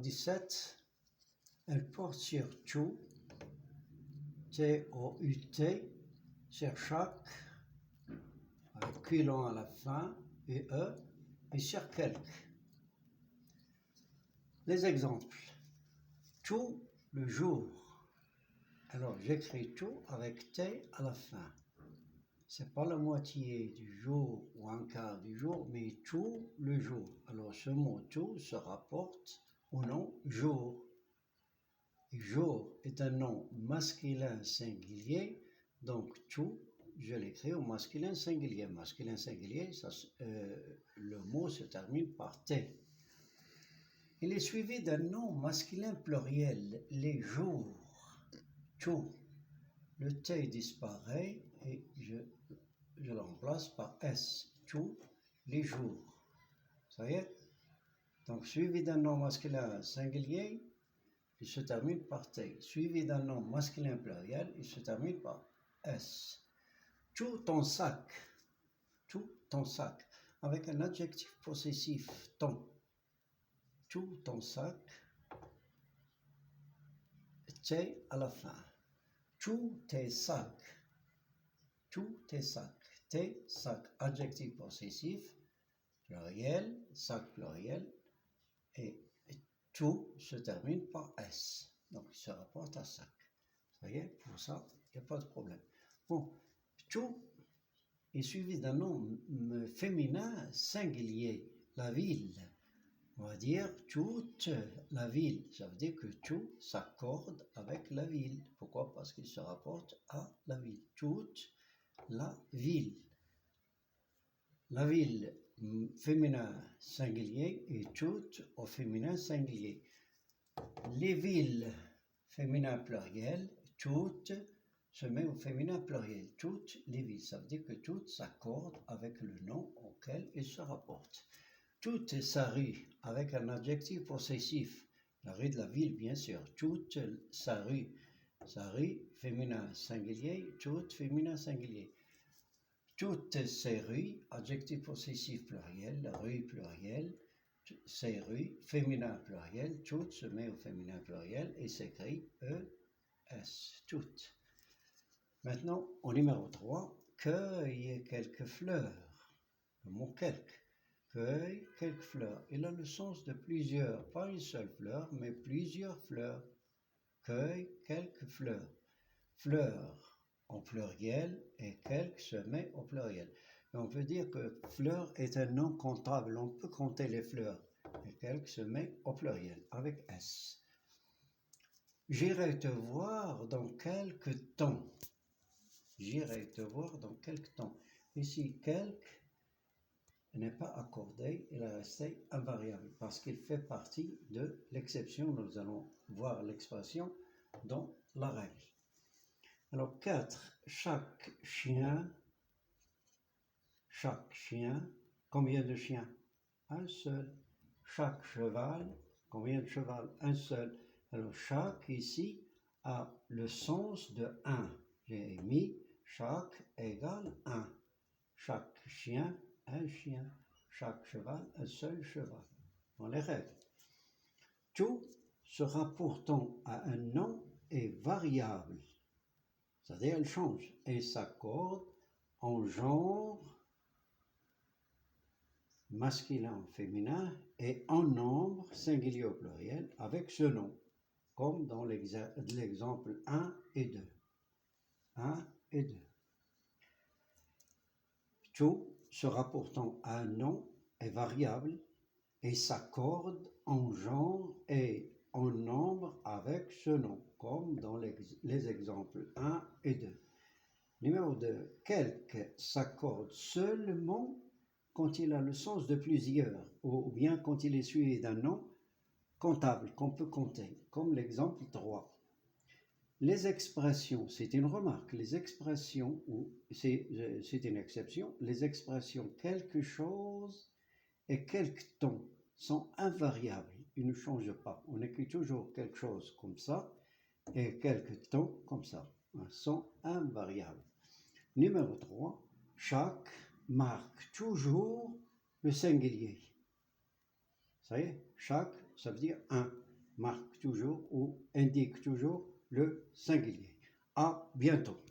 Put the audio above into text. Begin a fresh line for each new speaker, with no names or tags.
17, elle porte sur tout, T-O-U-T, sur chaque, avec quilon à la fin, et E, et sur quelque. Les exemples. Tout le jour. Alors, j'écris tout avec T à la fin. C'est pas la moitié du jour ou un quart du jour, mais tout le jour. Alors, ce mot tout se rapporte au nom jour. Et jour est un nom masculin singulier, donc tout, je l'écris au masculin singulier. Masculin singulier, le mot se termine par T. Il est suivi d'un nom masculin pluriel, les jours. Tout. Le T disparaît et je le remplace par S. Tous les jours. Ça y est? Donc, suivi d'un nom masculin singulier, il se termine par T. Suivi d'un nom masculin pluriel, il se termine par S. Tout ton sac. Tout ton sac. Avec un adjectif possessif, ton. Tout ton sac. T à la fin. Tous tes sacs. Tous tes sacs. Tes sacs. Adjectif possessif, pluriel, sac pluriel, et tout se termine par S. Donc, il se rapporte à sac. Ça y est, pour ça, il n'y a pas de problème. Bon, tout est suivi d'un nom féminin singulier, la ville. On va dire toute la ville. Ça veut dire que tout s'accorde avec la ville. Pourquoi? Parce qu'il se rapporte à la ville. Toute la ville. La ville féminin singulier et toutes au féminin singulier. Les villes féminin pluriel, toutes se met au féminin pluriel. Toutes les villes. Ça veut dire que toutes s'accordent avec le nom auquel elles se rapportent. Toute sa rue, avec un adjectif possessif. La rue de la ville, bien sûr. Toute sa rue. Sa rue, féminin singulier, toute féminin singulier. Toutes ces rues, adjectif possessif pluriel, la rue pluriel, ces rues, féminin pluriel, toutes se met au féminin pluriel et s'écrit E-S, toutes. Maintenant, au numéro 3, cueille quelques fleurs. Le mot quelque. Cueille quelques fleurs. Il a le sens de plusieurs, pas une seule fleur, mais plusieurs fleurs. Cueille quelques fleurs. Fleurs en pluriel et quelques se met au pluriel. Et on peut dire que fleur est un nom comptable. On peut compter les fleurs. Et quelques se met au pluriel avec S. J'irai te voir dans quelques temps. J'irai te voir dans quelques temps. Ici, quelques n'est pas accordé, il est resté invariable parce qu'il fait partie de l'exception. Nous allons voir l'expression dans la règle. Alors 4, chaque chien, combien de chiens? Un seul. Chaque cheval, combien de cheval? Un seul. Alors chaque ici a le sens de 1. J'ai mis chaque égale 1. Chaque chien, un chien. Chaque cheval, un seul cheval. Dans les règles. Tout se rapportant à un nom est variable. C'est-à-dire, elle change et s'accorde en genre masculin ou féminin et en nombre singulier au pluriel avec ce nom, comme dans l'exemple 1 et 2. 1 et 2. Tout se rapportant à un nom est variable et s'accorde en genre et en nombre avec ce nom, comme dans les exemples 1 et 2. Numéro 2. Quelque s'accorde seulement quand il a le sens de plusieurs, ou bien quand il est suivi d'un nom comptable qu'on peut compter, comme l'exemple 3. Les expressions, c'est une remarque, les expressions, ou c'est une exception, les expressions quelque chose et quelque temps sont invariables, ils ne changent pas. On écrit toujours quelque chose comme ça et quelque temps comme ça, sont invariables. Numéro 3, chaque marque toujours le singulier. Ça y est, chaque, ça veut dire un. marque toujours ou indique toujours le singulier. À bientôt.